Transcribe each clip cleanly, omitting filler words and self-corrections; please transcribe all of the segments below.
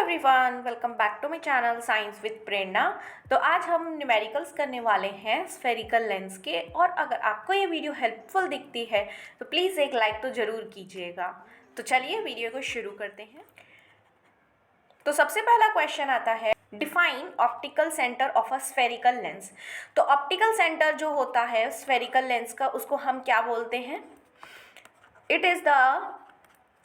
Everyone, welcome back to my channel science with Prerna. तो आज हम न्यूमेरिकल्स करने वाले हैं स्फेरिकल लेंस के। और अगर आपको ये वीडियो हेल्पफुल दिखती है तो प्लीज़ एक लाइक तो ज़रूर कीजिएगा। तो चलिए वीडियो को शुरू करते हैं। तो सबसे पहला क्वेश्चन आता है, define optical centre of a spherical lens. तो ऑप्टिकल सेंटर जो होता है स्फेरिकल लेंस का, उसको हम क्या बोलते हैं? It is the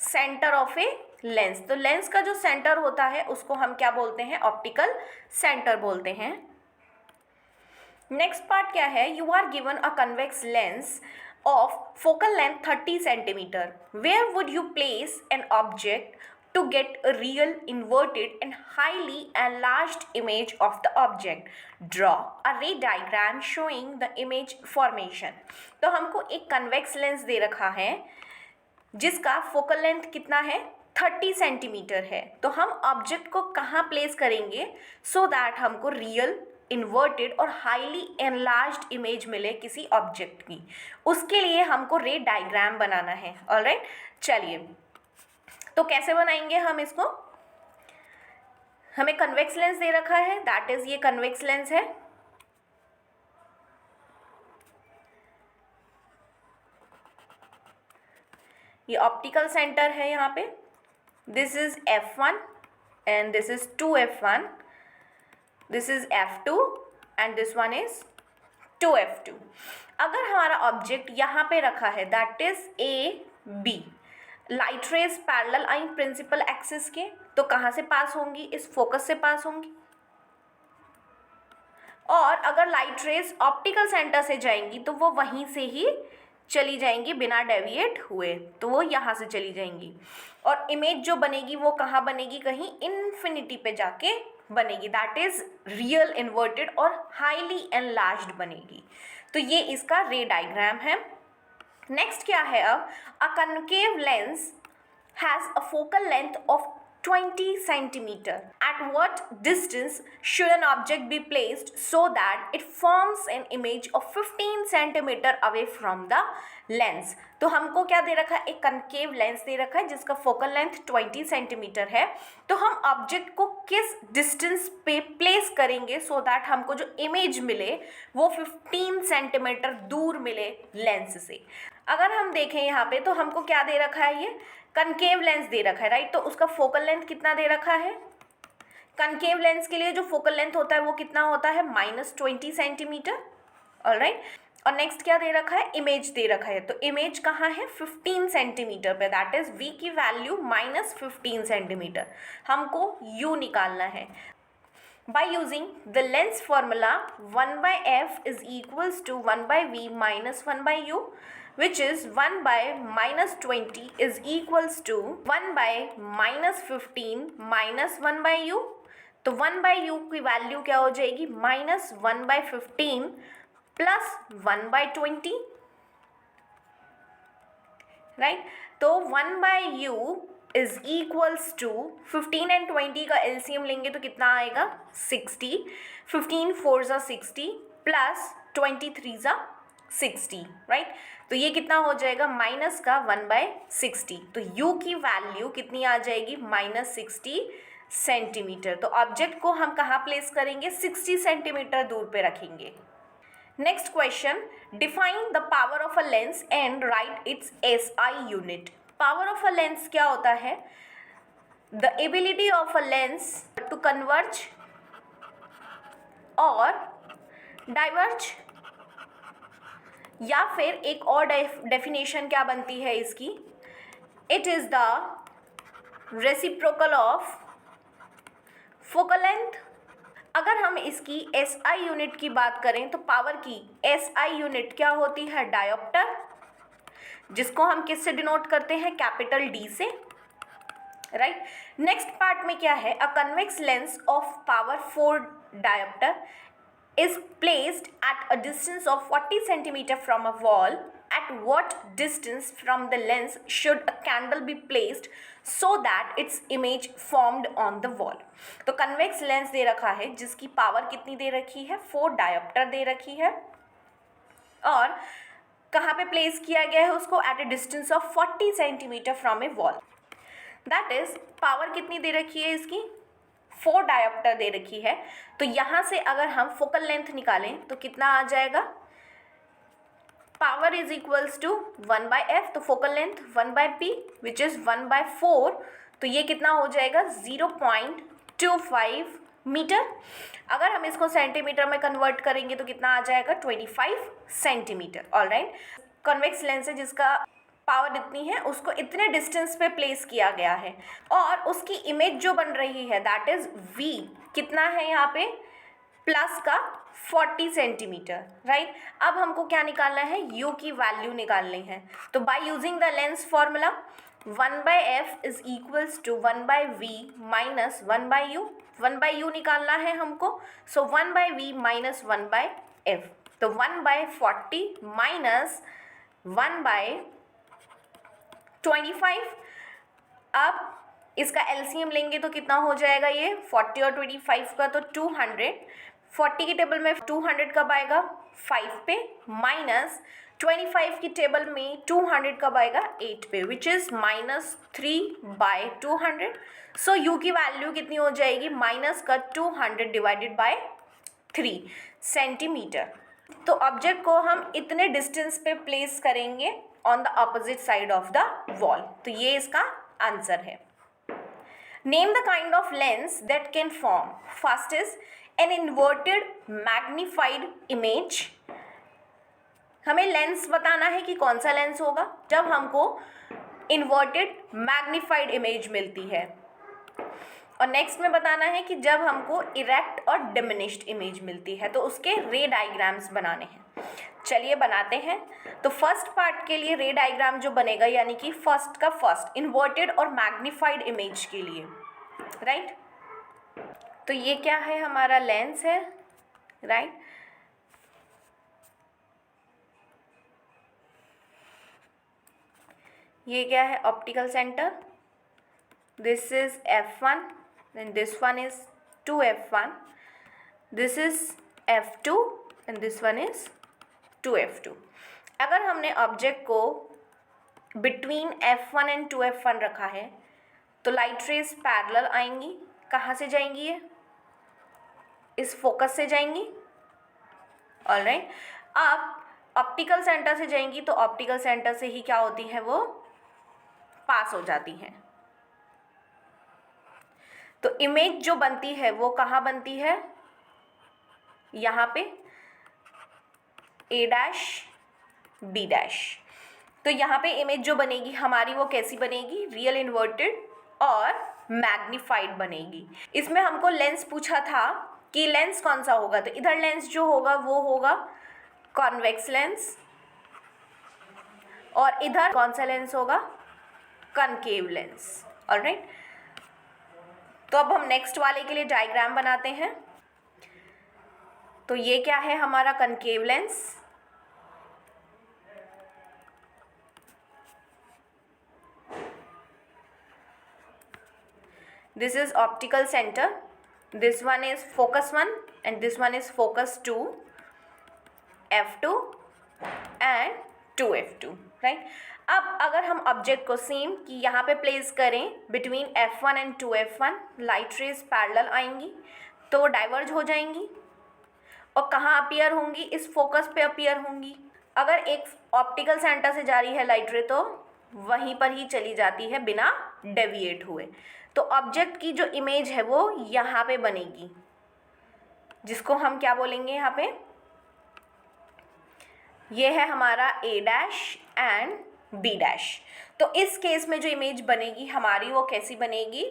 centre of a lens. तो लेंस का जो सेंटर होता है उसको हम क्या बोलते हैं? ऑप्टिकल सेंटर बोलते हैं। नेक्स्ट पार्ट क्या है? You are given a convex lens of focal length 30 centimetre. Where would you place an object to get a real inverted and highly enlarged image of the object? Draw a ray diagram showing the image formation. तो हमको एक convex lens दे रखा है जिसका focal length कितना है? 30 centimetre है। तो हम ऑब्जेक्ट को कहाँ प्लेस करेंगे सो दैट हमको रियल, इन्वर्टेड और हाईली एनलार्ज्ड इमेज मिले किसी ऑब्जेक्ट की? उसके लिए हमको रे डायग्राम बनाना है। ऑलराइट, चलिए तो कैसे बनाएंगे हम इसको? हमें कन्वेक्स लेंस दे रखा है, दैट इज ये कन्वेक्स लेंस है। ये ऑप्टिकल सेंटर है यहाँ पे। This is F1 and this is 2F1, this is F2 and this one is 2F2। अगर हमारा ऑब्जेक्ट यहाँ पे रखा है, that is AB, light rays parallel आई प्रिंसिपल एक्सिस के, तो कहाँ से पास होंगी? इस फोकस से पास होंगी। और अगर लाइट रेज ऑप्टिकल सेंटर से जाएंगी तो वो वहीं से ही चली जाएंगी बिना डेविएट हुए, तो वो यहाँ से चली जाएंगी। और इमेज जो बनेगी वो कहाँ बनेगी? कहीं इन्फिनिटी पे जाके बनेगी, दैट इज रियल, इन्वर्टेड और हाईली एनलार्ज्ड बनेगी। तो ये इसका रे डायग्राम है। नेक्स्ट क्या है अब? A concave lens has a focal length of 20 centimeter. At what distance should an object be placed so that it forms an image of 15 centimeter away from the lens? तो हमको क्या दे रखा है? एक कनकेव लेंस दे रखा है जिसका फोकल लेंथ 20 सेंटीमीटर है। तो हम ऑब्जेक्ट को किस डिस्टेंस पे प्लेस करेंगे सो दैट हमको जो इमेज मिले वो 15 सेंटीमीटर दूर मिले लेंस से? अगर हम देखें यहाँ पे तो हमको क्या दे रखा है? ये कनकेव लेंस दे रखा है, राइट? तो उसका फोकल लेंथ कितना दे रखा है? कनकेव लेंस के लिए जो फोकल लेंथ होता है वो कितना होता है? -20 सेंटीमीटर। ऑलराइट, और नेक्स्ट क्या दे रखा है? इमेज दे रखा है। तो इमेज कहाँ है? 15 सेंटीमीटर पे, दैट इज v की वैल्यू -15 सेंटीमीटर। हमको u निकालना है। By using the lens formula, 1/f is equals to 1/v minus 1/u, which is 1/-20 is equals to 1/-15 minus 1/u। तो 1/u की वैल्यू क्या हो जाएगी? -1/15 प्लस 1/20, राइट? तो 1/u is equals to 15 and 20 का एलसीएम लेंगे तो कितना आएगा? 60। 15 4 ज़ा 60 प्लस 23 ज़ा 60, राइट? तो ये कितना हो जाएगा? माइनस का 1/60। तो u की वैल्यू कितनी आ जाएगी? -60 सेंटीमीटर। तो ऑब्जेक्ट को हम कहाँ प्लेस करेंगे? 60 सेंटीमीटर दूर पे रखेंगे। Next question, define the power of a lens and write its SI unit. Power of a lens क्या होता है? The ability of a lens to converge और डाइवर्ज, या फिर एक और डेफिनेशन क्या बनती है इसकी? It is the reciprocal of focal length. अगर हम इसकी SI यूनिट की बात करें तो पावर की SI यूनिट क्या होती है? डायोप्टर, जिसको हम किससे डिनोट करते हैं? कैपिटल D से, राइट? नेक्स्ट पार्ट में क्या है? अ convex lens of power 4 dioptre is placed at a distance of 40 centimeter from a wall. At what distance from the lens should a candle be placed so that its image formed on the wall? तो convex lens दे रखा है जिसकी power कितनी दे रखी है? 4 dioptre दे रखी है, और कहाँ पे प्लेस किया गया है उसको? At a distance of 40 centimetre from a wall. That is power कितनी दे रखी है इसकी? 4 डायोप्टर दे रखी है, तो यहाँ से अगर हम फोकल लेंथ निकालें तो कितना आ जाएगा, power is equals to 1/f, तो focal length 1/p which is 1/4, तो ये कितना हो जाएगा 0.25 मीटर। अगर हम इसको सेंटीमीटर में कन्वर्ट करेंगे तो कितना आ जाएगा 25 सेंटीमीटर। ऑलराइट, कन्वेक्स लेंस है जिसका पावर इतनी है, उसको इतने डिस्टेंस पे प्लेस किया गया है और उसकी इमेज जो बन रही है दैट इज v, कितना है यहाँ पे प्लस का 40 सेंटीमीटर। राइट, अब हमको क्या निकालना है, u की वैल्यू निकालनी है। तो by using the lens formula 1/f is equals to 1/v minus 1/u, 1/u निकालना है हमको, सो 1/v माइनस 1/f, तो 1/40 माइनस 1/25। अब इसका एलसीएम लेंगे तो कितना हो जाएगा, ये 40 और 25 का तो 200, 40 की टेबल में 200 कब आएगा 5 पे, माइनस 25 की टेबल में 200 कब आएगा 8 पे, विच इज़ -3/200। सो u की वैल्यू कितनी हो जाएगी, माइनस का 200 डिवाइडेड बाय 3 सेंटीमीटर। तो ऑब्जेक्ट को हम इतने डिस्टेंस पे प्लेस करेंगे on the opposite side of the wall, तो ये इसका आंसर है। Name the kind of lens that can form, first is an inverted magnified image. हमें लेंस बताना है कि कौन सा लेंस होगा जब हमको इन्वर्टेड मैग्नीफाइड इमेज मिलती है, और नेक्स्ट में बताना है कि जब हमको इरेक्ट और डिमिनिश्ड इमेज मिलती है तो उसके रे डायग्राम्स बनाने हैं। चलिए बनाते हैं। तो फर्स्ट पार्ट के लिए रे डायग्राम जो बनेगा, यानी कि फर्स्ट का फर्स्ट इन्वर्टेड और मैग्नीफाइड इमेज के लिए, राइट। तो ये क्या है, हमारा लेंस है, राइट। ये क्या है, optical centre, this is f1 and this one is 2f1, this is f2 and this one is 2f2। अगर हमने ऑब्जेक्ट को बिटवीन f1 एंड 2f1 रखा है तो लाइट रेज पैरेलल आएंगी, कहाँ से जाएंगी, ये इस फोकस से जाएंगी। ऑलराइट, अब ऑप्टिकल सेंटर से जाएंगी तो ऑप्टिकल सेंटर से ही क्या होती है, वो पास हो जाती हैं। तो इमेज जो बनती है वो कहाँ बनती है, यहाँ पे a डैश b डैश। तो यहाँ पे इमेज जो बनेगी हमारी वो कैसी बनेगी, रियल इन्वर्टेड और मैग्नीफाइड बनेगी। इसमें हमको लेंस पूछा था कि लेंस कौन सा होगा, तो इधर लेंस जो होगा वो होगा कॉन्वेक्स लेंस और इधर कौन सा लेंस होगा, कनकेव लेंस। ऑलराइट, तो अब हम नेक्स्ट वाले के लिए डायग्राम बनाते हैं। तो ये क्या है, हमारा concave lens, this is optical centre, this one is focus 1 and this one is focus 2, f2 and 2f2, right. अब अगर हम ऑब्जेक्ट को सेम कि यहाँ पे प्लेस करें between f1 and 2f1, light rays parallel आएंगी तो वो डाइवर्ज हो जाएंगी और कहाँ अपीयर होंगी, इस फोकस पे अपीयर होंगी। अगर एक ऑप्टिकल सेंटर से जा रही है लाइट रे तो वहीं पर ही चली जाती है बिना डेविएट हुए। तो ऑब्जेक्ट की जो इमेज है वो यहाँ पे बनेगी, जिसको हम क्या बोलेंगे, यहाँ पे ये है हमारा a dash and b dash. तो इस केस में जो इमेज बनेगी हमारी वो कैसी बनेगी,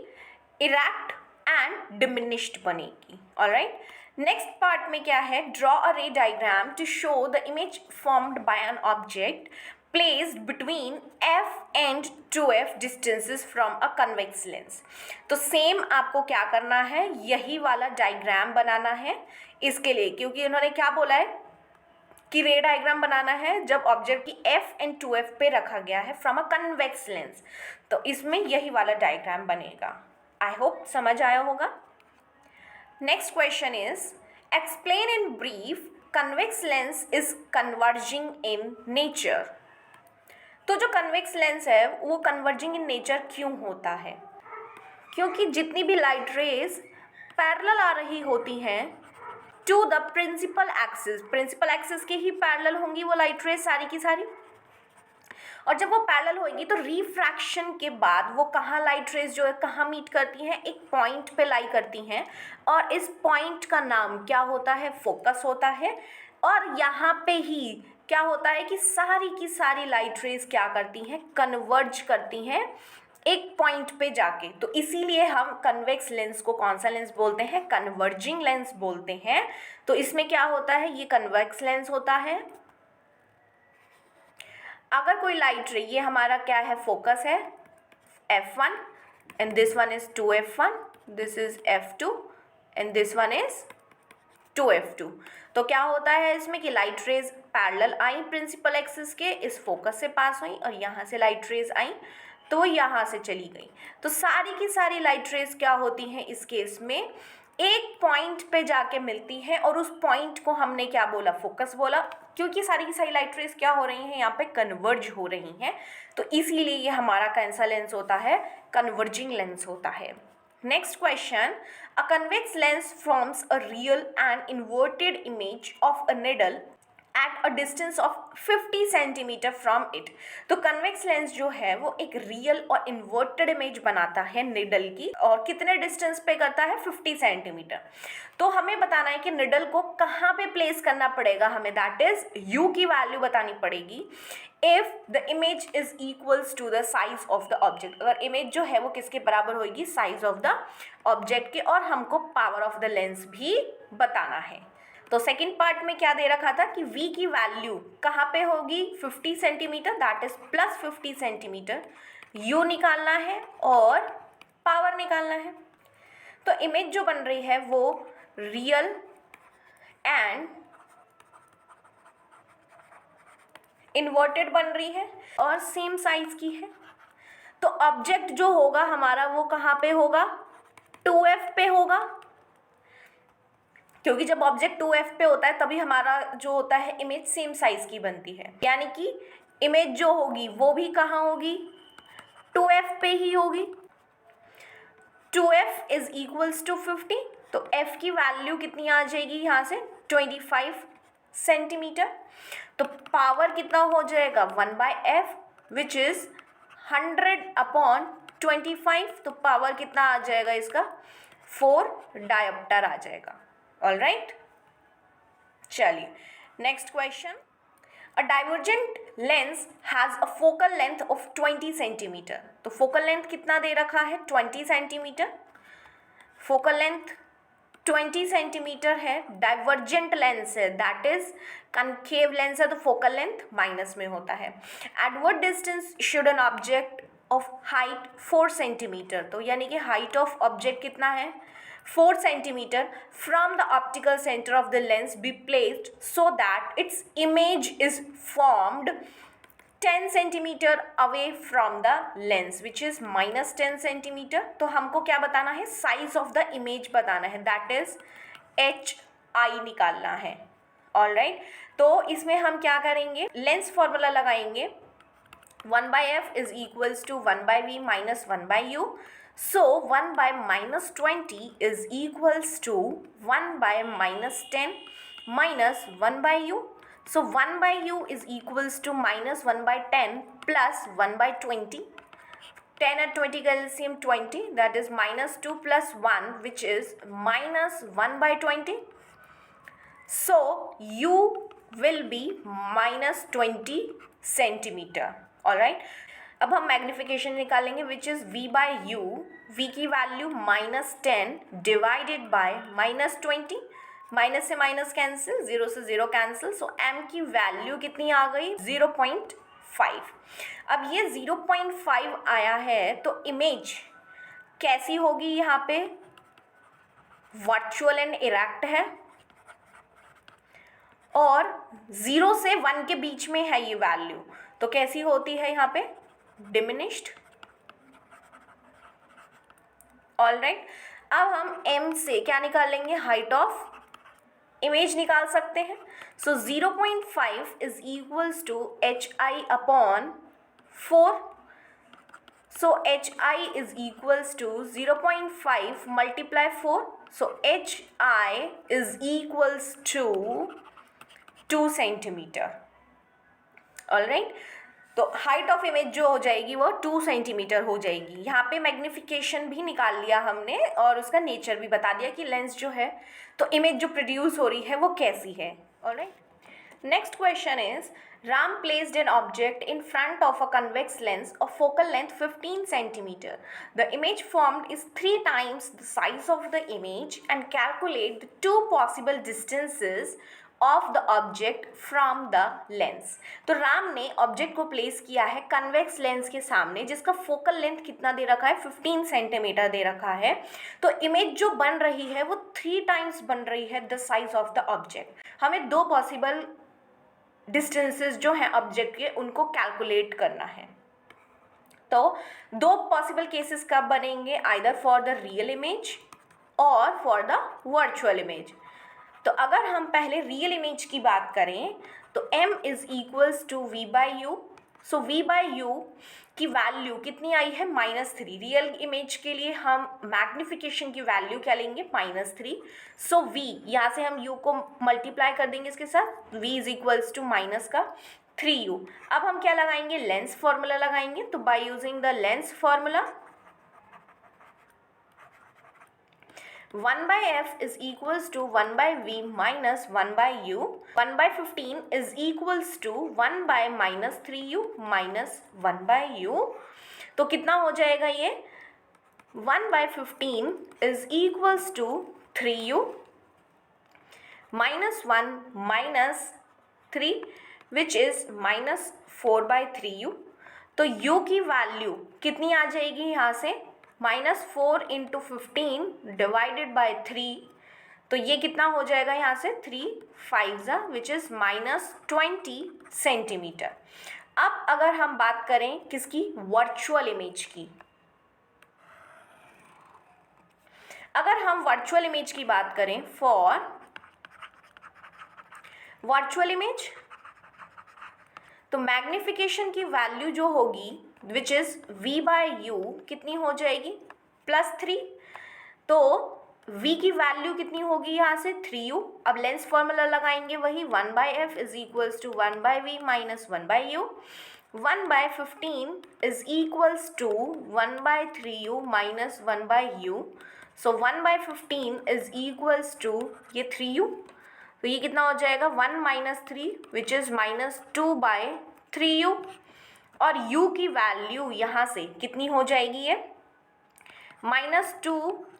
इरेक्ट एंड डिमिनिश्ड बनेगी। ऑलराइट, नेक्स्ट पार्ट में क्या है, draw a ray diagram to show the image formed by an object placed between f and 2f distances from a convex lens. तो सेम आपको क्या करना है, यही वाला डायग्राम बनाना है इसके लिए, क्योंकि उन्होंने क्या बोला है कि रे डायग्राम बनाना है जब ऑब्जेक्ट की f एंड 2f पे रखा गया है फ्रॉम अ कन्वेक्स लेंस, तो इसमें यही वाला डायग्राम बनेगा। आई होप समझ आया होगा। Next question is explain in brief convex lens is converging in nature. तो जो कन्वेक्स लेंस है वो कन्वर्जिंग इन नेचर क्यों होता है, क्योंकि जितनी भी लाइट रेज पैरेलल आ रही होती हैं to the principal axis, principal axis के ही पैरेलल होंगी वो लाइट रेज सारी की सारी। और जब वो पैरेलल होगी तो रिफ्रैक्शन के बाद वो कहाँ लाइट रेज जो है कहाँ मीट करती हैं, एक पॉइंट पे लाई करती हैं, और इस पॉइंट का नाम क्या होता है, फोकस होता है। और यहाँ पे ही क्या होता है कि सारी की सारी लाइट रेज क्या करती हैं, कन्वर्ज करती हैं एक पॉइंट पे जाके। तो इसीलिए हम कन्वेक्स लेंस को कौन सा लेंस बोलते हैं, कन्वर्जिंग लेंस बोलते हैं। तो इसमें क्या होता है, ये कन्वेक्स लेंस होता है। अगर कोई लाइट रे, ये हमारा क्या है, फोकस है f1 and this one is 2f1, this is f2 and this one is 2f2। तो क्या होता है इसमें कि लाइट रेज पैरेलल आई प्रिंसिपल एक्सिस के, इस फोकस से पास हुई और यहाँ से लाइट रेज आई तो वो यहाँ से चली गई। तो सारी की सारी लाइट रेज क्या होती हैं इस केस में, एक पॉइंट पे जाके मिलती है और उस पॉइंट को हमने क्या बोला, फोकस बोला, क्योंकि सारी की सारी लाइट रेज क्या हो रही हैं, यहाँ पे कन्वर्ज हो रही हैं। तो इसीलिए ये हमारा कैसा लेंस होता है, कन्वर्जिंग लेंस होता है। Next question, a convex lens forms a real and inverted image of a needle at a distance of 50 centimetre from it. तो कन्वेक्स लेंस जो है वो एक रियल और इन्वर्टेड इमेज बनाता है निडल की, और कितने डिस्टेंस पे करता है, 50 सेंटीमीटर। तो हमें बताना है कि निडल को कहाँ पे प्लेस करना पड़ेगा हमें, दैट इज यू की वैल्यू बतानी पड़ेगी if the image is equals to the size of the object. अगर इमेज जो है वो किसके बराबर होगी, साइज ऑफ द ऑब्जेक्ट के, और हमको पावर ऑफ द लेंस भी बताना है। तो सेकेंड पार्ट में क्या दे रखा था कि v की वैल्यू कहाँ पे होगी, 50 centimetre, that is plus 50 centimetre. u निकालना है और पावर निकालना है। तो इमेज जो बन रही है वो रियल एंड इन्वर्टेड बन रही है और सेम साइज की है। तो ऑब्जेक्ट जो होगा हमारा वो कहाँ पे होगा, 2f पे होगा, क्योंकि जब ऑब्जेक्ट 2f पे होता है तभी हमारा जो होता है इमेज सेम साइज की बनती है। यानी कि इमेज जो होगी वो भी कहाँ होगी, 2f पे ही होगी। 2f इज इक्वल्स टू 50, तो f की वैल्यू कितनी आ जाएगी यहाँ से, 25 सेंटीमीटर। तो पावर कितना हो जाएगा, 1/f विच इज 100/25। तो पावर कितना आ जाएगा इसका, 4 डायोप्टर आ जाएगा। ऑल राइट, चलिए next question, a divergent lens has a focal length of 20 centimetre. तो फोकल लेंथ कितना दे रखा है, 20 सेंटीमीटर। फोकल लेंथ 20 सेंटीमीटर है, डाइवर्जेंट लेंस है, दैट इज कनकेव लेंस है, तो फोकल लेंथ माइनस में होता है। At what distance should an object of height 4 centimetre, तो यानी कि हाइट ऑफ ऑब्जेक्ट कितना है, 4 centimeter from the optical center of the lens be placed so that its image is formed 10 centimeter away from the lens which is minus 10 centimeter। तो हमको क्या बताना है, size of the image बताना है, that is HI निकालना है। Alright, तो इसमें हम क्या करेंगे, लेंस फॉर्मूला लगाएंगे, 1/f is equals to 1/v minus 1/u। So 1/-20 is equals to 1/-10 minus 1/u. So 1/u is equals to minus 1/10 plus 1/20. 10 and 20 का LCM 20, that is minus 2 plus 1 which is minus 1/20. So u will be minus 20 centimeter. Alright, अब हम magnification निकालेंगे विच is v by you, v की value -10 divided by -20, minus से minus cancel, 0 से 0 cancel, सो m की value कितनी आ गई, 0.5। अब ये 0.5 आया है तो इमेज कैसी होगी, यहाँ पे वर्चुअल एंड इरेक्ट है और 0 से 1 के बीच में है ये वैल्यू, तो कैसी होती है यहाँ पे, डिमिनिश्ड। ऑलराइट, अब हम m से क्या निकालेंगे, हाइट ऑफ इमेज निकाल सकते हैं। So 0.5 is equals to HI/4। So HI is equals to 0.5 multiply 4. So HI is equals to 2 centimetre. Alright, तो हाइट ऑफ इमेज जो हो जाएगी वो 2 सेंटीमीटर हो जाएगी. यहाँ पे मैग्निफिकेशन भी निकाल लिया हमने और उसका नेचर भी बता दिया कि लेंस जो है तो इमेज जो प्रोड्यूस हो रही है वो कैसी है. Alright, next question is Ram placed an object in front of a convex lens of focal length 15 centimeter. The image formed is 3 times the size of the image and calculate the two possible distances of the object from the lens. तो राम ने object को place किया है convex lens के सामने जिसका focal length कितना दे रखा है 15 सेंटीमीटर दे रखा है. तो इमेज जो बन रही है वो 3 टाइम्स बन रही है the size of the object. हमें दो पॉसिबल डिस्टेंसेस जो हैं ऑब्जेक्ट के उनको कैलकुलेट करना है. तो दो पॉसिबल केसेस कब बनेंगे, either for the real image और फॉर द वर्चुअल इमेज. तो अगर हम पहले रियल इमेज की बात करें तो m is equals to v by u. So v by u की वैल्यू कितनी आई है -3. रियल इमेज के लिए हम मैग्निफिकेशन की वैल्यू क्या लेंगे -3. सो v यहाँ से हम u को मल्टीप्लाई कर देंगे इसके साथ, v is equals to minus का 3u. अब हम क्या लगाएंगे, लेंस फॉर्मूला लगाएंगे. तो by using the lens formula 1 by f is equals to 1 by v minus 1 by u. 1 by 15 is equals to 1 by minus 3u minus 1 by u. तो कितना हो जाएगा ये, 1 by 15 is equals to 3u minus 1 minus 3 which is minus 4 by 3u. तो u की value कितनी आ जाएगी यहाँ से, -4 इंटू 15 डिवाइडेड बाई 3. तो ये कितना हो जाएगा यहाँ से 3 5 विच इज़ -20 सेंटीमीटर. अब अगर हम बात करें किसकी, वर्चुअल इमेज की. अगर हम वर्चुअल इमेज की बात करें फॉर वर्चुअल इमेज तो मैग्निफिकेशन की वैल्यू जो होगी which is v by u कितनी हो जाएगी +3. तो v की वैल्यू कितनी होगी यहाँ से 3u. अब लेंस फॉर्मूला लगाएंगे वही 1 by f is equals to 1 by v minus 1 by u. 1 by 15 is equals to 1 by 3u minus 1 by u. So 1 by 15 is equals to ये 3u. तो ये कितना हो जाएगा 1 minus 3 which is -2 by 3u. और u की value यहाँ से कितनी हो जाएगी ये -2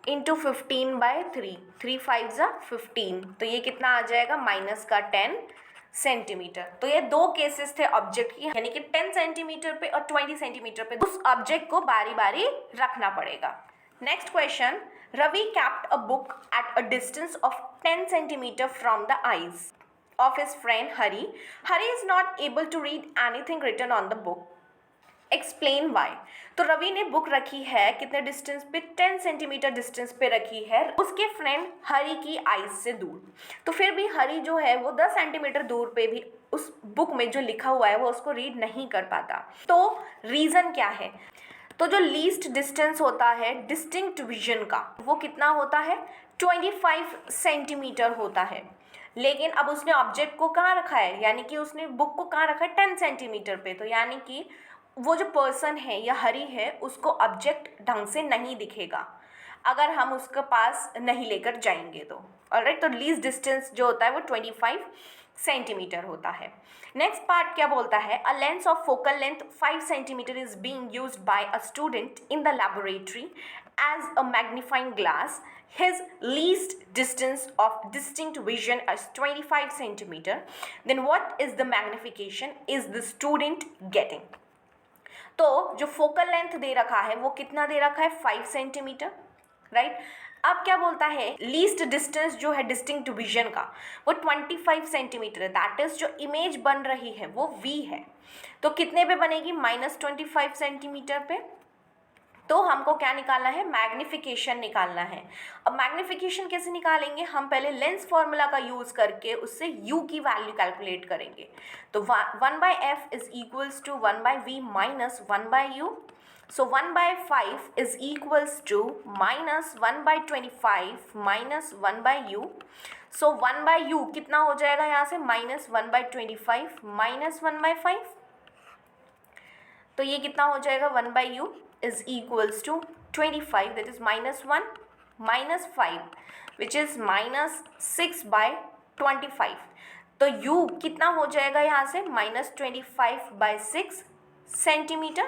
इंटू 15 बाई 3. 3 5 15. तो ये कितना आ जाएगा -10 सेंटीमीटर. तो ये दो केसेस थे ऑब्जेक्ट की, यानी कि 10 सेंटीमीटर पे और 20 सेंटीमीटर पे उस ऑब्जेक्ट को बारी बारी रखना पड़ेगा. Next question, Ravi kept a book at a distance of 10 centimeter from the eyes of his friend Hari. Hari is not able to read anything written on the book. Explain why. तो रवि ने book रखी है कितने distance पे, 10 centimetre distance पे रखी है उसके फ्रेंड हरी की आईज से दूर. तो फिर भी हरी जो है वो 10 सेंटीमीटर दूर पे भी उस बुक में जो लिखा हुआ है वो उसको रीड नहीं कर पाता. तो रीज़न क्या है, तो जो लीस्ट डिस्टेंस होता है डिस्टिंक्ट विजन का वो कितना होता है 25 सेंटीमीटर होता है. लेकिन अब उसने ऑब्जेक्ट को कहाँ रखा है, यानी कि उसने बुक को कहाँ रखा है 10 सेंटीमीटर पे. तो यानी कि वो जो पर्सन है या हरी है उसको ऑब्जेक्ट ढंग से नहीं दिखेगा अगर हम उसके पास नहीं लेकर जाएंगे तो. ऑलराइट, तो लीस्ट डिस्टेंस जो होता है वो 25 सेंटीमीटर होता है. नेक्स्ट पार्ट क्या बोलता है, a lens of focal length 5 centimetre is being used by a student in the laboratory as a magnifying glass. His least distance of distinct vision is 25 centimeter. Then what is the magnification is the student getting? तो जो focal length दे रखा है वो कितना दे रखा है 5 centimetre, right. अब क्या बोलता है, लीस्ट डिस्टेंस जो है डिस्टिंक्ट विजन का वो 25 सेंटीमीटर है. दैट इज जो इमेज बन रही है वो v है. तो कितने पे बनेगी -25 सेंटीमीटर पे. तो हमको क्या निकालना है, मैग्निफिकेशन निकालना है. अब मैग्निफिकेशन कैसे निकालेंगे, हम पहले लेंस फॉर्मूला का यूज़ करके उससे u की वैल्यू कैलकुलेट करेंगे. तो 1 by f is equals to 1 by v minus 1 by u. So 1/5 is equals to -1/25 minus 1/u. So 1/u कितना हो जाएगा यहाँ से, -1/25 माइनस 1/5. तो ये कितना हो जाएगा, 1/u is equals to 25, that is -1 minus 5 which is -6/25. तो u कितना हो जाएगा यहाँ से, -25/6 सेंटीमीटर.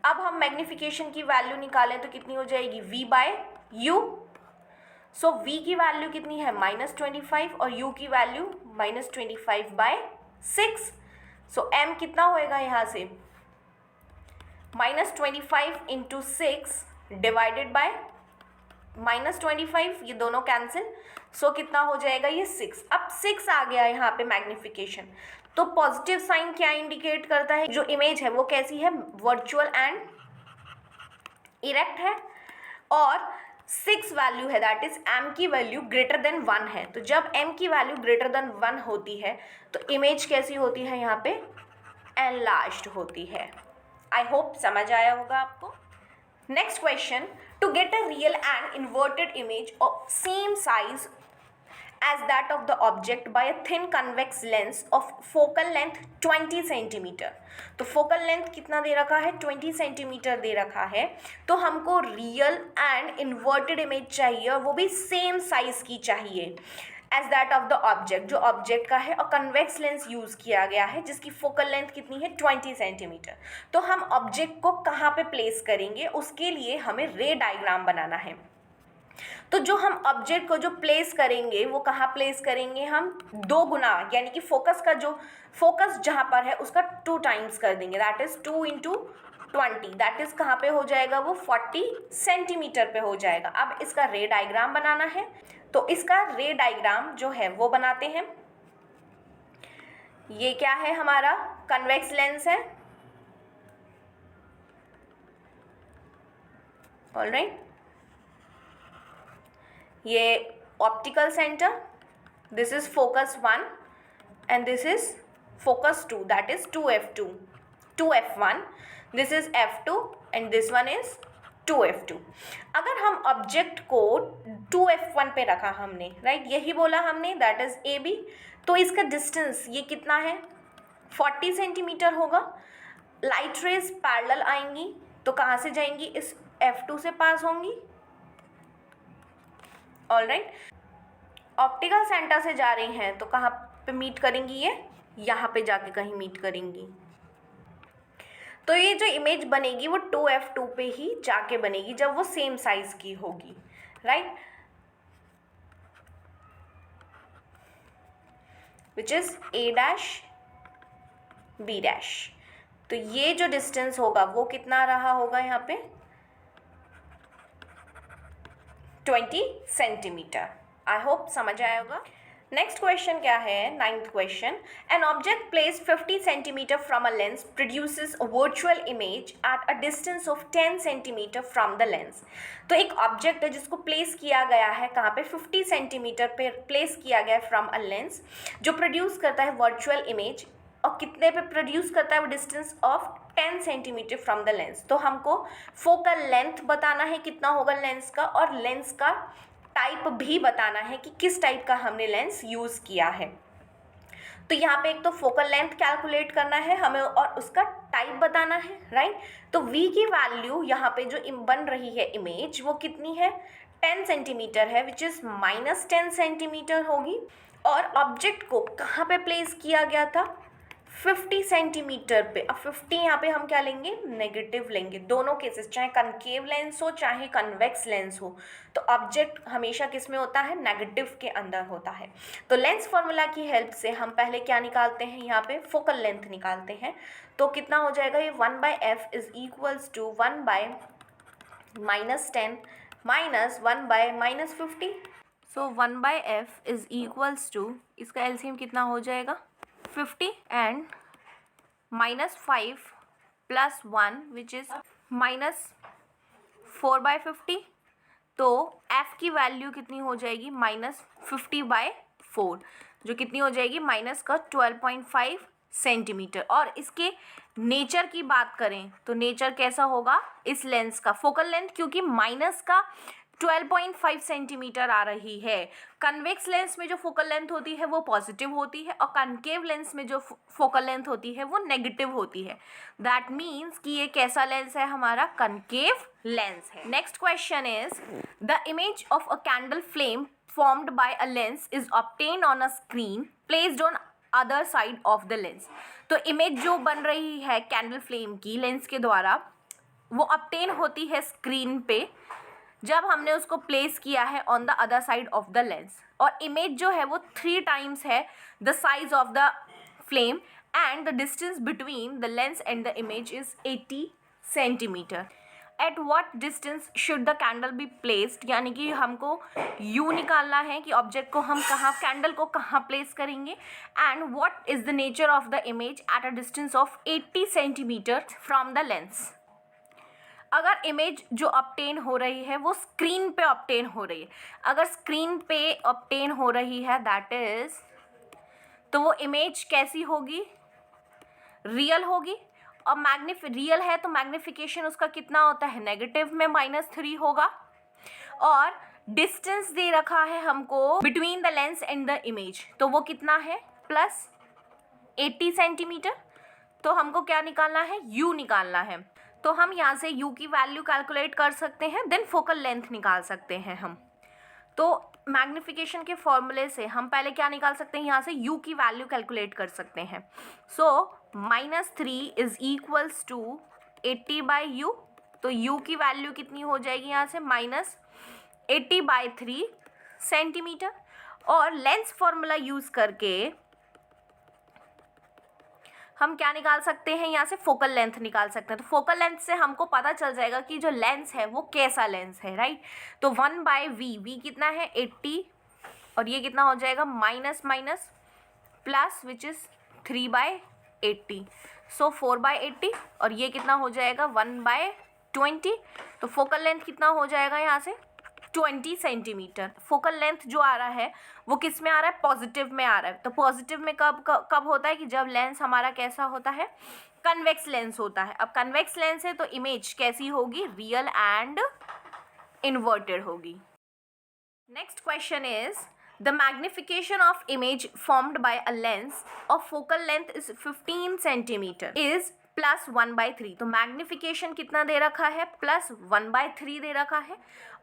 अब हम मैग्निफिकेशन की वैल्यू निकालें तो कितनी हो जाएगी, v/u. सो v की वैल्यू कितनी है, -25 और u की वैल्यू -25/6. सो m कितना होएगा यहाँ से, -25 इंटू 6 डिवाइडेड बाय -25, ये दोनों कैंसिल. सो कितना हो जाएगा, ये 6. अब 6 आ गया यहाँ पे मैग्निफिकेशन. तो पॉजिटिव साइन क्या इंडिकेट करता है, जो इमेज है वो कैसी है, वर्चुअल एंड इरेक्ट है. और 6 वैल्यू है, दैट इज m की वैल्यू ग्रेटर देन 1 है. तो जब m की वैल्यू ग्रेटर देन 1 होती है तो इमेज कैसी होती है, यहाँ पे एनलार्ज्ड होती है. आई होप समझ आया होगा आपको. Next question, to get a real and inverted image of same size as that of the object by a thin convex lens of focal length 20 centimetre. तो फोकल लेंथ कितना दे रखा है, 20 सेंटीमीटर दे रखा है. तो हमको रियल एंड इन्वर्टेड इमेज चाहिए और वो भी सेम साइज की चाहिए as that of the object, जो ऑब्जेक्ट का है, और कन्वेक्स लेंस यूज़ किया गया है जिसकी फोकल लेंथ कितनी है, 20 सेंटीमीटर. तो हम ऑब्जेक्ट को कहाँ पे प्लेस करेंगे, उसके लिए हमें रे डायग्राम बनाना है. तो जो हम ऑब्जेक्ट को जो प्लेस करेंगे वो कहाँ प्लेस करेंगे, हम 2 गुना, यानी कि फोकस का जो फोकस जहाँ पर है उसका 2 टाइम्स कर देंगे, that is 2 into 20, that is कहाँ पे हो जाएगा, वो 40 सेंटीमीटर पे हो जाएगा. अब इसका रे डायग्राम बनाना है. तो इसका रे डायग्राम जो है वो बनाते हैं. ये क्या है, हमारा कन्वेक्स लेंस है. ऑलराइट, ये optical centre, this is focus 1 and this is focus 2, that is 2f2, 2f1, this is f2 and this one is 2f2. अगर हम ऑब्जेक्ट को 2f1 पे रखा हमने, राइट, यही बोला हमने, दैट इज AB. तो इसका डिस्टेंस ये कितना है, 40 सेंटीमीटर होगा. लाइट रेज पैरेलल आएंगी तो कहाँ से जाएंगी, इस f2 से पास होंगी. ऑलराइट, ऑप्टिकल सेंटर से जा रही हैं तो कहाँ पे मीट करेंगी, ये यहाँ पे जाके कहीं मीट करेंगी. तो ये जो इमेज बनेगी वो 2f2 पे ही जाके बनेगी जब वो सेम साइज की होगी, right, which is A', B'. तो ये जो डिस्टेंस होगा वो कितना रहा होगा यहाँ पे, 20 सेंटीमीटर. आई होप समझ आया होगा. नेक्स्ट क्वेश्चन क्या है, 9th question, an object place 50 centimetre from a lens produces a virtual image at a distance of 10 centimetre from the lens. तो एक ऑब्जेक्ट है जिसको प्लेस किया गया है कहाँ पे, 50 सेंटीमीटर पे प्लेस किया गया है फ्रॉम अ लेंस, जो प्रोड्यूस करता है वर्चुअल इमेज, और कितने पे प्रोड्यूस करता है वो, distance of 10 centimetre from the lens. तो हमको फोकल लेंथ बताना है कितना होगा लेंस का, और लेंस का टाइप भी बताना है कि किस टाइप का हमने लेंस यूज़ किया है. तो यहाँ पे एक तो फोकल लेंथ कैलकुलेट करना है हमें और उसका टाइप बताना है, राइट. तो V की वैल्यू यहाँ पे जो बन रही है इमेज वो कितनी है, 10 सेंटीमीटर है, विच इज़ -10 सेंटीमीटर होगी. और ऑब्जेक्ट को कहाँ पे प्लेस किया गया था, 50 सेंटीमीटर पे. अब 50 यहाँ पे हम क्या लेंगे, नेगेटिव लेंगे. दोनों केसेस, चाहे कनकेव लेंस हो चाहे कन्वेक्स लेंस हो, तो ऑब्जेक्ट हमेशा किस में होता है, नेगेटिव के अंदर होता है. तो लेंस फार्मूला की हेल्प से हम पहले क्या निकालते हैं, यहाँ पे फोकल लेंथ निकालते हैं. तो कितना हो जाएगा, ये 1/f is equals to 1/-10 minus 1/-50. So 1/f is equals to, इसका एलसीएम कितना हो जाएगा, 50 एंड -5 + 1 विच इज़ -4/50. तो f की वैल्यू कितनी हो जाएगी, -50/4, जो कितनी हो जाएगी, माइनस का 12.5 सेंटीमीटर। और इसके नेचर की बात करें तो नेचर कैसा होगा इस लेंस का, फोकल लेंथ क्योंकि माइनस का 12.5 सेंटीमीटर आ रही है। कन्वेक्स लेंस में जो फोकल लेंथ होती है वो पॉजिटिव होती है और कनकेव लेंस में जो फोकल लेंथ होती है वो नेगेटिव होती है। दैट मीन्स कि ये कैसा लेंस है हमारा, कनकेव लेंस है। Next question is the image of a candle flame formed by a lens is obtained on a screen placed on other side of the lens। तो image जो बन रही है कैंडल फ्लेम की lens के द्वारा वो obtain होती है स्क्रीन पे जब हमने उसको प्लेस किया है on the other side of the lens. और इमेज जो है वो 3 टाइम्स है the size of the flame and the distance between the lens and the image is 80 centimetre. At what distance should the candle be placed, यानी कि हमको you निकालना है कि ऑब्जेक्ट को हम कहाँ, कैंडल को कहाँ प्लेस करेंगे। And what is the nature of the image at a distance of 80 centimetre from the lens. अगर इमेज जो ऑब्टेन हो रही है वो स्क्रीन पे ऑब्टेन हो रही है, अगर स्क्रीन पे ऑब्टेन हो रही है दैट इज, तो वो इमेज कैसी होगी, रियल होगी। और रियल है तो मैग्निफिकेशन उसका कितना होता है, नेगेटिव में -3 होगा। और डिस्टेंस दे रखा है हमको between the lens and the image, तो वो कितना है +80 सेंटीमीटर। तो हमको क्या निकालना है, u निकालना है। तो हम यहाँ से u की वैल्यू कैलकुलेट कर सकते हैं, देन फोकल लेंथ निकाल सकते हैं हम। तो मैग्निफिकेशन के फॉर्मूले से हम पहले क्या निकाल सकते हैं, यहाँ से u की वैल्यू कैलकुलेट कर सकते हैं। सो -3 इज इक्वल्स टू 80/u। तो u की वैल्यू कितनी हो जाएगी यहाँ से, -80/3 सेंटीमीटर। और लेंस फॉर्मूला यूज़ करके हम क्या निकाल सकते हैं, यहाँ से फोकल लेंथ निकाल सकते हैं। तो फोकल लेंथ से हमको पता चल जाएगा कि जो लेंस है वो कैसा लेंस है, राइट। तो 1/v, v कितना है 80, और ये कितना हो जाएगा माइनस प्लस विच इज़ 3/80, सो 4/80, और ये कितना हो जाएगा 1/20। तो फोकल लेंथ कितना हो जाएगा यहाँ से 20 सेंटीमीटर। फोकल लेंथ जो आ रहा है वो किस में आ रहा है, पॉजिटिव में आ रहा है। तो पॉजिटिव में कब होता है कि जब लेंस हमारा कैसा होता है, कन्वेक्स लेंस होता है। अब कन्वेक्स लेंस है तो इमेज कैसी होगी, रियल एंड इन्वर्टेड होगी। Next question is the magnification of image formed bye a lens of focal length is 15 centimetre is +1/3। तो मैग्निफिकेशन कितना दे रखा है, +1/3 दे रखा है।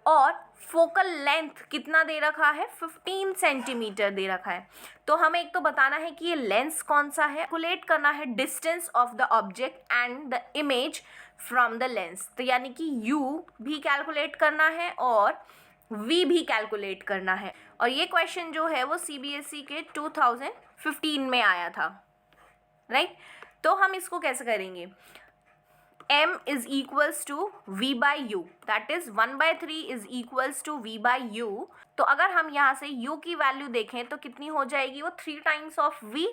और फोकल लेंथ कितना दे रखा है, 15 सेंटीमीटर दे रखा है। तो हमें एक तो बताना है कि ये लेंस कौन सा है, कैलकुलेट करना है distance of the object and the image from the lens. तो यानी कि u भी कैलकुलेट करना है और v भी कैलकुलेट करना है। और ये क्वेश्चन जो है वो CBSE के 2015 में आया था, राइट। तो हम इसको कैसे करेंगे, m is equals to v/u, that is 1/3 is equals to v/u। तो अगर हम यहाँ से u की वैल्यू देखें तो कितनी हो जाएगी, वो 3 टाइम्स ऑफ v।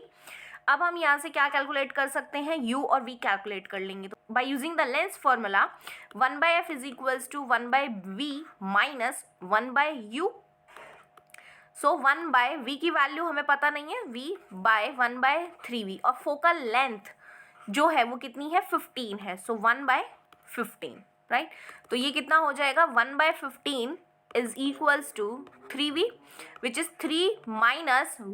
अब हम यहाँ से क्या कैलकुलेट कर सकते हैं, u और v कैलकुलेट कर लेंगे। तो by using the lens formula 1/f is equals to 1/v minus 1/u। So 1/v की वैल्यू हमें पता नहीं है, v/1/3v। और फोकल लेंथ जो है वो कितनी है, 15 है। So 1/15, right. तो ये कितना हो जाएगा, 1/15 is equals to 3v which is 3 -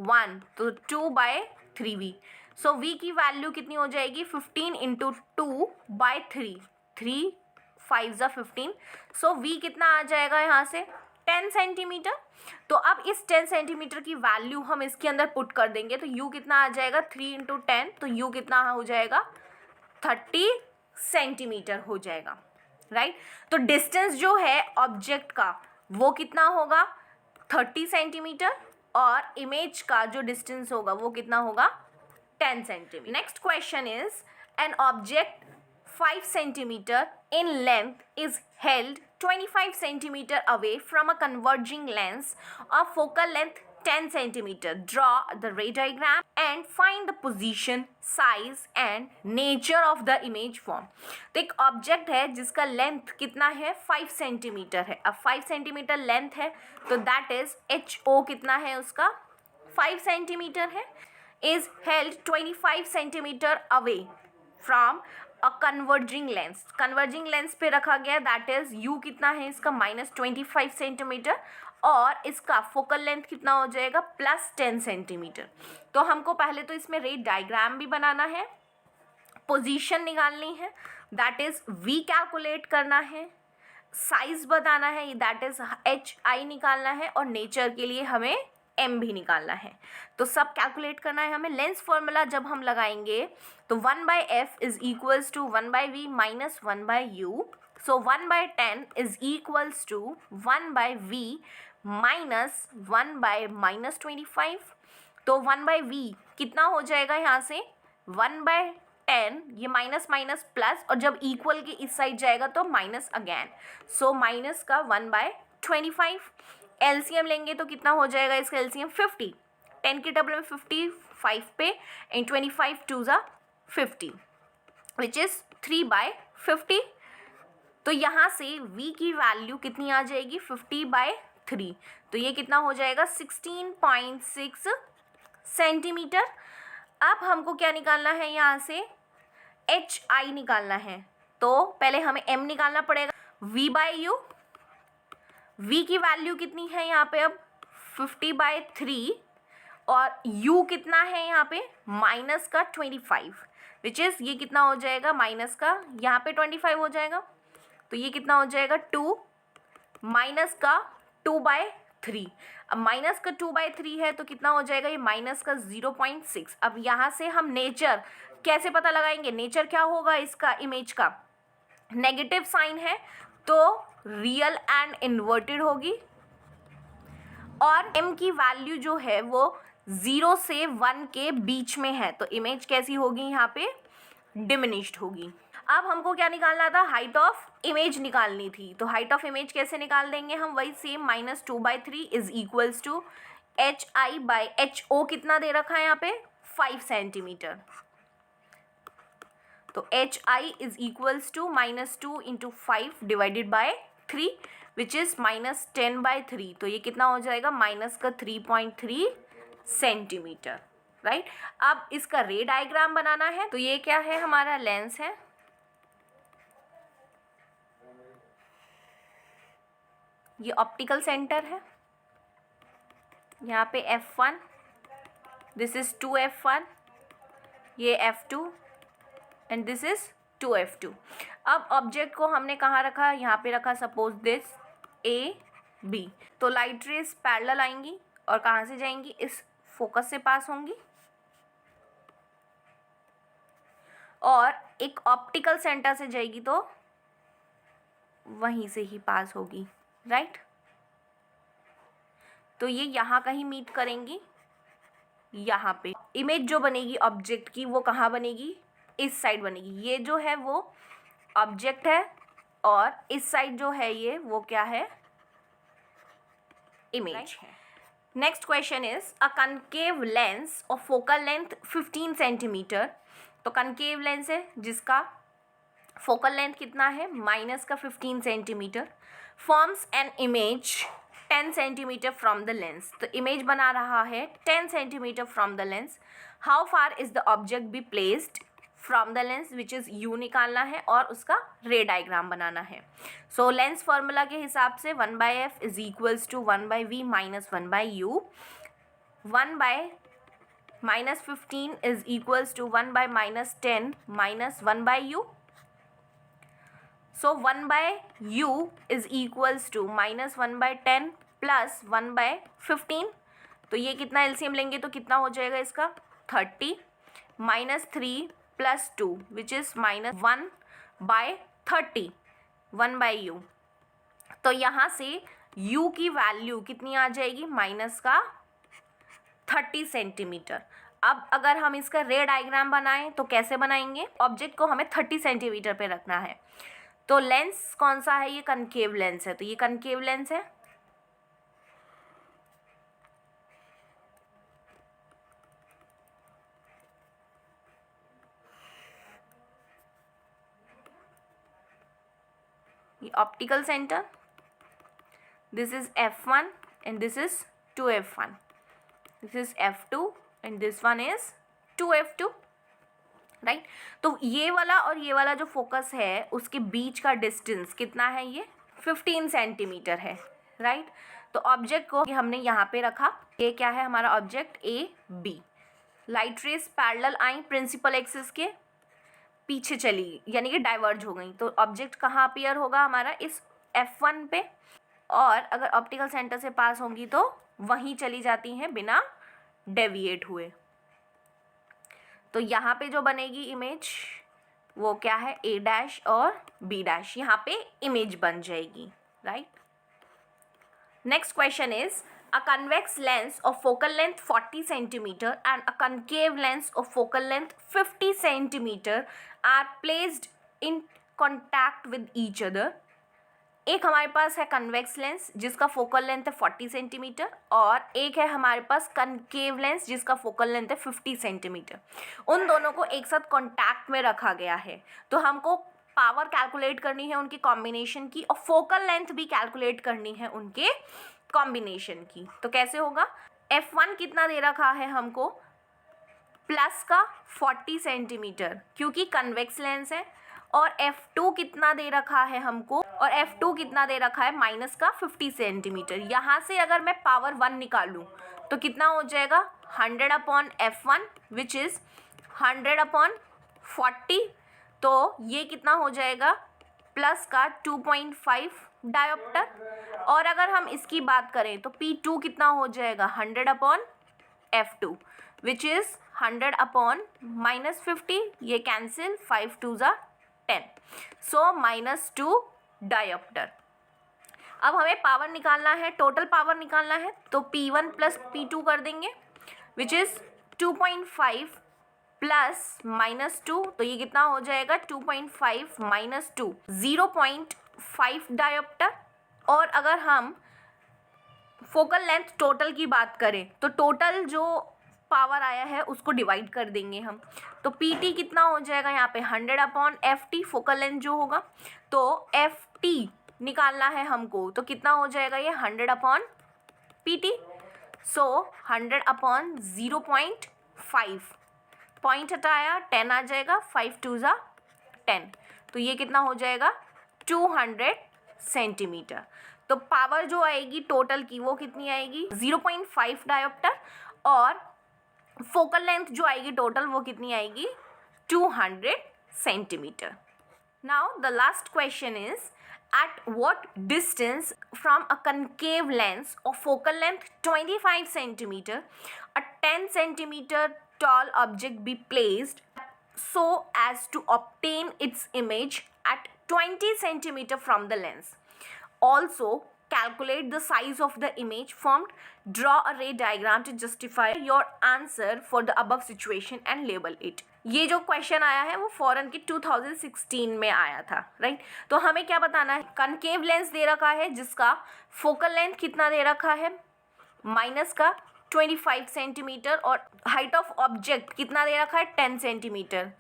1, तो 2/3v। सो v की वैल्यू कितनी हो जाएगी, 15 × 2/3, 3 5 = 15। सो v कितना आ जाएगा यहाँ से 10 सेंटीमीटर। तो अब इस 10 सेंटीमीटर की वैल्यू हम इसके अंदर पुट कर देंगे, तो u कितना आ जाएगा, 3 × 10, तो u कितना हो जाएगा 30 सेंटीमीटर हो जाएगा, राइट। तो डिस्टेंस जो है ऑब्जेक्ट का वो कितना होगा 30 सेंटीमीटर, और इमेज का जो डिस्टेंस होगा वो कितना होगा 10 centimetre. Next question is an object 5 centimetre in length is held 25 centimeter away from a converging lens of focal length 10 centimeter. Draw the ray diagram and find the position, size and nature of the image form. तो एक object है जिसका length कितना है 5 centimetre है। अब 5 centimetre length है तो दैट इज HO कितना है उसका 5 सेंटीमीटर है। Is held 25 centimetre away from a converging lens. Converging lens पे रखा गया, दैट इज यू कितना है इसका -25 सेंटीमीटर, और इसका फोकल लेंथ कितना हो जाएगा +10 सेंटीमीटर। तो हमको पहले तो इसमें रे डायग्राम भी बनाना है, पोजीशन निकालनी है, दैट इज वी कैलकुलेट करना है, साइज बताना है, दैट इज HI निकालना है, और नेचर के लिए हमें M भी निकालना है। तो सब कैलकुलेट करना है हमें। लेंस फॉर्मूला जब हम लगाएंगे तो 1/f is equals to 1/v minus 1/u। So 1/10 is equals to 1/v minus 1/-25। तो 1/v कितना हो जाएगा यहाँ से 1/10, ये माइनस माइनस प्लस, और जब इक्वल के इस साइड जाएगा तो माइनस अगेन, सो माइनस का 1/25। एलसीएम लेंगे तो कितना हो जाएगा इसका एलसीएम 50, 10 के डबल में 50, 5 पे एंड 25 2 ज़ा 50 विच इज़ 3/50। तो यहाँ से v की वैल्यू कितनी आ जाएगी 50/3, तो ये कितना हो जाएगा 16.6 सेंटीमीटर। अब हमको क्या निकालना है यहाँ से HI निकालना है, तो पहले हमें M निकालना पड़ेगा। v/u, v की वैल्यू कितनी है यहाँ पे अब 50/3, और u कितना है यहाँ पे माइनस का 25 विच इज़ ये कितना हो जाएगा माइनस का यहाँ पे 25 हो जाएगा, तो ये कितना हो जाएगा 2 माइनस का 2/3। अब माइनस का 2/3 है तो कितना हो जाएगा ये माइनस का 0.6। अब यहाँ से हम नेचर कैसे पता लगाएंगे, नेचर क्या होगा इसका इमेज का, नेगेटिव साइन है तो रियल एंड इन्वर्टेड होगी, और m की वैल्यू जो है वो 0 से 1 के बीच में है, तो इमेज कैसी होगी यहाँ पे डिमिनिश्ड होगी। अब हमको क्या निकालना था, हाइट ऑफ इमेज निकालनी थी, तो हाइट ऑफ इमेज कैसे निकाल देंगे हम, वही same -2/3 is equals to HI/HO कितना दे रखा है यहाँ पे 5 सेंटीमीटर, तो HI is equals to -2 into 5 divided by 3 which is -10/3, तो ये कितना हो जाएगा माइनस का 3.3 सेंटीमीटर, राइट। अब इसका रे डायग्राम बनाना है, तो ये क्या है हमारा लेंस है, ये ऑप्टिकल सेंटर है, यहाँ पे F1, दिस इज 2F1, ये F2 and this is 2F2। अब ऑब्जेक्ट को हमने कहाँ रखा, यहाँ पे रखा, सपोज दिस AB, तो लाइट रेज पैरेलल आएंगी और कहाँ से जाएंगी, इस फोकस से पास होंगी और एक ऑप्टिकल सेंटर से जाएगी तो वहीं से ही पास होगी, राइट। तो ये यहाँ कहीं मीट करेंगी, यहाँ पे इमेज जो बनेगी ऑब्जेक्ट की वो कहाँ बनेगी, इस साइड बनेगी। ये जो है वो ऑब्जेक्ट है और इस साइड जो है ये वो क्या है, इमेज है। Next question is a concave lens और फोकल लेंथ 15 सेंटीमीटर। तो कनकेव लेंस है जिसका फोकल लेंथ कितना है माइनस का 15 centimetre, forms an image 10 centimetre from the lens. तो इमेज बना रहा है 10 centimetre from the lens. How far is the object be placed from the lens which is you निकालना है और उसका रे डायग्राम बनाना है। सो लेंस फॉर्मूला के हिसाब से 1/f is equals to 1/v minus 1/u, 1/-15 is equals to 1/-10 minus 1/u। So 1/u is equals to -1/10 plus 1/15। तो ये कितना एलसीएम लेंगे तो कितना हो जाएगा इसका 30 -3 + 2 विच इज़ -1/30 1/u। तो यहाँ से u की वैल्यू कितनी आ जाएगी माइनस का 30 सेंटीमीटर। अब अगर हम इसका रे डायग्राम बनाएं तो कैसे बनाएंगे, ऑब्जेक्ट को हमें 30 सेंटीमीटर पे रखना है। तो लेंस कौन सा है, ये कनकेव लेंस है, तो ये कनकेव लेंस है। ये optical centre, this is F1 and this is 2F1, this is F2 and this one is F2 right. तो ये वाला और ये वाला जो फोकस है उसके बीच का डिस्टेंस कितना है, ये 15 सेंटीमीटर है राइट। तो ऑब्जेक्ट को हमने यहाँ पे रखा, ये क्या है हमारा object A B. Light rays parallel आई प्रिंसिपल एक्सिस के पीछे चली यानी कि डाइवर्ज हो गई, तो ऑब्जेक्ट कहाँ अपीयर होगा हमारा, इस F1 पे, और अगर ऑप्टिकल सेंटर से पास होंगी तो वहीं चली जाती हैं बिना डेविएट हुए। तो यहाँ पे जो बनेगी इमेज वो क्या है, ए डैश और बी डैश, यहाँ पे इमेज बन जाएगी right. Next question is a convex lens of focal length 40 centimeter and a concave lens of focal length 50 centimeter are placed in contact with each other। एक हमारे पास है कन्वेक्स लेंस जिसका focal length है 40 centimetre और एक है हमारे पास concave lens जिसका फोकल लेंथ है 50 सेंटीमीटर। उन दोनों को एक साथ कॉन्टैक्ट में रखा गया है, तो हमको पावर कैलकुलेट करनी है उनकी कॉम्बिनेशन की और फोकल लेंथ भी कैलकुलेट करनी है उनके कॉम्बिनेशन की। तो कैसे होगा, F1 कितना दे रखा है हमको, प्लस का 40 सेंटीमीटर क्योंकि कन्वेक्स लेंस है, और F2 कितना दे रखा है हमको, और F2 कितना दे रखा है माइनस का 50 सेंटीमीटर। यहाँ से अगर मैं पावर 1 निकालूँ तो कितना हो जाएगा 100/F1 विच इज़ 100/40। तो ये कितना हो जाएगा प्लस का 2.5 डायोप्टर। और अगर हम इसकी बात करें तो P2 कितना हो जाएगा 100/F2 विच इज़ 100/-50, ये कैंसिल, 5 2 ज़ा 10, सो -2 डायोप्टर। अब हमें पावर निकालना है, टोटल पावर निकालना है, तो P1 प्लस P2 कर देंगे विच इज़ 2.5 प्लस -2, तो ये कितना हो जाएगा 2.5 - 2 0.5 डायोप्टर। और अगर हम फोकल लेंथ टोटल की बात करें तो टोटल जो पावर आया है उसको डिवाइड कर देंगे हम, तो PT कितना हो जाएगा यहाँ पे 100/FT फोकल लेंथ जो होगा, तो FT निकालना है हमको, तो कितना हो जाएगा ये 100/PT, सो 100/0.5, पॉइंट हटाया 10 आ जाएगा, 5 2 ज़ा 10, तो ये कितना हो जाएगा 200 सेंटीमीटर। तो पावर जो आएगी टोटल की वो कितनी आएगी 0.5 डायोप्टर, और फोकल लेंथ जो आएगी टोटल वो कितनी आएगी 200 centimetre. Now the last question is at what distance from a concave lens of focal length 25 centimeter a 10 centimeter tall object be placed so as to obtain its image at 20 centimeter from the lens. Also calculate the size of the image formed. Draw a ray diagram to justify your answer for the above situation and label it. ये जो question आया है वो फॉरन की 2016 में आया था right. तो हमें क्या बताना है, कनकेव लेंस दे रखा है जिसका फोकल लेंथ कितना दे रखा है माइनस का 25 सेंटीमीटर, और हाइट ऑफ ऑब्जेक्ट कितना दे रखा है 10 सेंटीमीटर।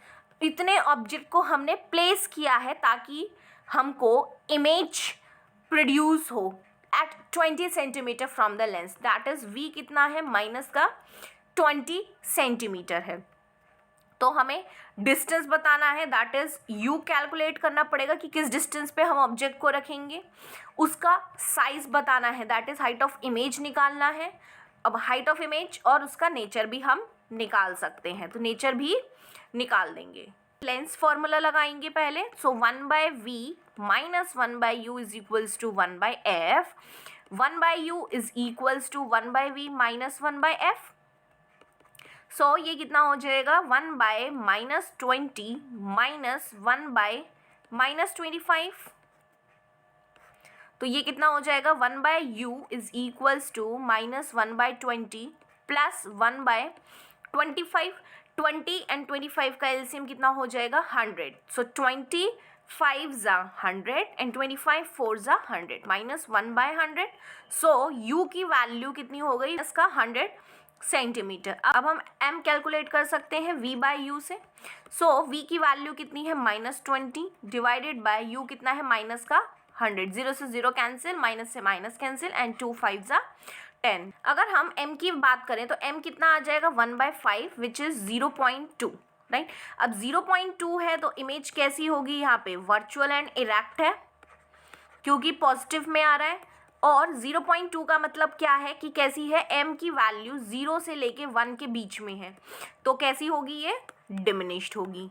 इतने ऑब्जेक्ट को हमने प्लेस किया है ताकि हमको इमेज प्रोड्यूस हो at 20 centimetre from the lens, that is V कितना है माइनस का 20 सेंटीमीटर है। तो हमें डिस्टेंस बताना है, दैट इज़ U कैलकुलेट करना पड़ेगा कि किस डिस्टेंस पे हम ऑब्जेक्ट को रखेंगे। उसका साइज बताना है, that is height of image निकालना है। अब हाइट ऑफ इमेज और उसका नेचर भी हम निकाल सकते हैं, तो नेचर भी निकाल देंगे। लेंस फॉर्मूला लगाएंगे पहले, so 1/V - 1/U is equals to 1/F, 1/U is equals to 1/V - 1/F। So ये कितना हो जाएगा 1/-20 - 1/-25, तो ये कितना हो जाएगा 1/U is equals to -1/20 plus 1/25। 20 and 25 का एलसीएम कितना हो जाएगा 100, सो 25 ज़ा 100 एंड 25 4 ज़ा 100 माइनस 1/100, सो U की वैल्यू कितनी हो गई इसका 100 सेंटीमीटर। अब हम M कैलकुलेट कर सकते हैं V/U से, सो V की वैल्यू कितनी है -20 डिवाइडेड बाय U कितना है माइनस का 100, 0 से 0 कैंसिल, माइनस से माइनस कैंसिल, एंड 2 5 ज़ा 10। अगर हम m की बात करें तो m कितना आ जाएगा 1/5 विच इज़ 0.2, राइट। अब 0.2 है तो इमेज कैसी होगी, यहाँ पे वर्चुअल एंड इरेक्ट है क्योंकि पॉजिटिव में आ रहा है, और 0.2 का मतलब क्या है कि कैसी है, m की वैल्यू 0 से लेके 1 के बीच में है, तो कैसी होगी, ये डिमिनिश्ड होगी।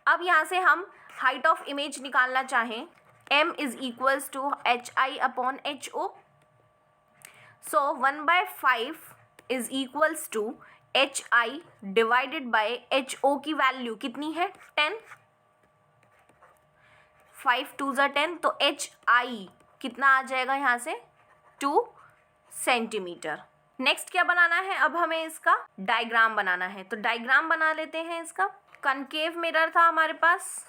अब यहाँ से हम हाइट ऑफ इमेज निकालना चाहें, m is equals to HI/HO, so 1/5 is equals to HI divided by HO की वैल्यू कितनी है 10, 5 2 ज़ा 10, तो HI कितना आ जाएगा यहाँ से 2 सेंटीमीटर। नेक्स्ट क्या बनाना है, अब हमें इसका डायग्राम बनाना है, तो डायग्राम बना लेते हैं इसका। कनकेव मिरर था हमारे पास,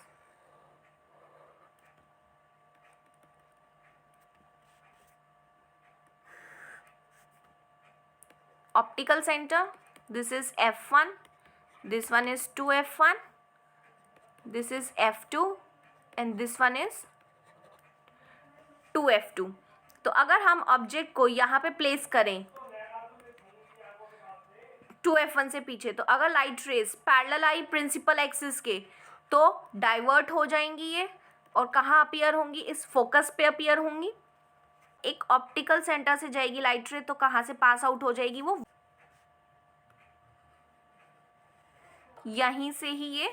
optical centre, this is F1, this one is 2F1, this is F2 and this one is 2F2। तो अगर हम ऑब्जेक्ट को यहाँ पे प्लेस करें 2F1 से पीछे, तो अगर लाइट रेज पैरेलल आई प्रिंसिपल एक्सिस के, तो डाइवर्ट हो जाएंगी ये, और कहाँ अपीयर होंगी, इस फोकस पे अपीयर होंगी। एक ऑप्टिकल सेंटर से जाएगी लाइट रे, तो कहाँ से पास आउट हो जाएगी, वो यहीं से ही ये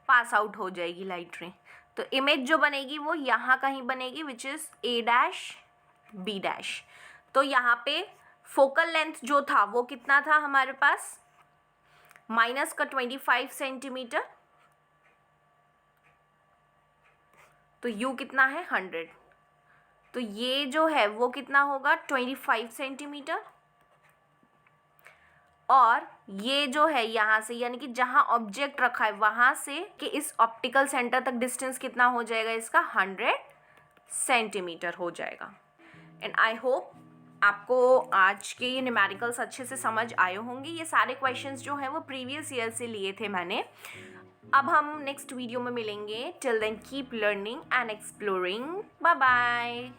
पास आउट हो जाएगी लाइट रे। तो इमेज जो बनेगी वो यहाँ कहीं बनेगी विच इज़ A', B'। तो यहाँ पे फोकल लेंथ जो था वो कितना था हमारे पास, माइनस का 25 सेंटीमीटर, तो U कितना है 100, तो ये जो है वो कितना होगा 25 सेंटीमीटर, और ये जो है यहाँ से यानी कि जहाँ ऑब्जेक्ट रखा है वहाँ से कि इस ऑप्टिकल सेंटर तक डिस्टेंस कितना हो जाएगा इसका 100 सेंटीमीटर हो जाएगा। एंड आई होप आपको आज के ये न्यूमेरिकल्स अच्छे से समझ आए होंगे। ये सारे क्वेश्चंस जो हैं वो प्रीवियस ईयर से लिए थे मैंने। अब हम नेक्स्ट वीडियो में मिलेंगे। Till then keep learning and exploring. Bye bye.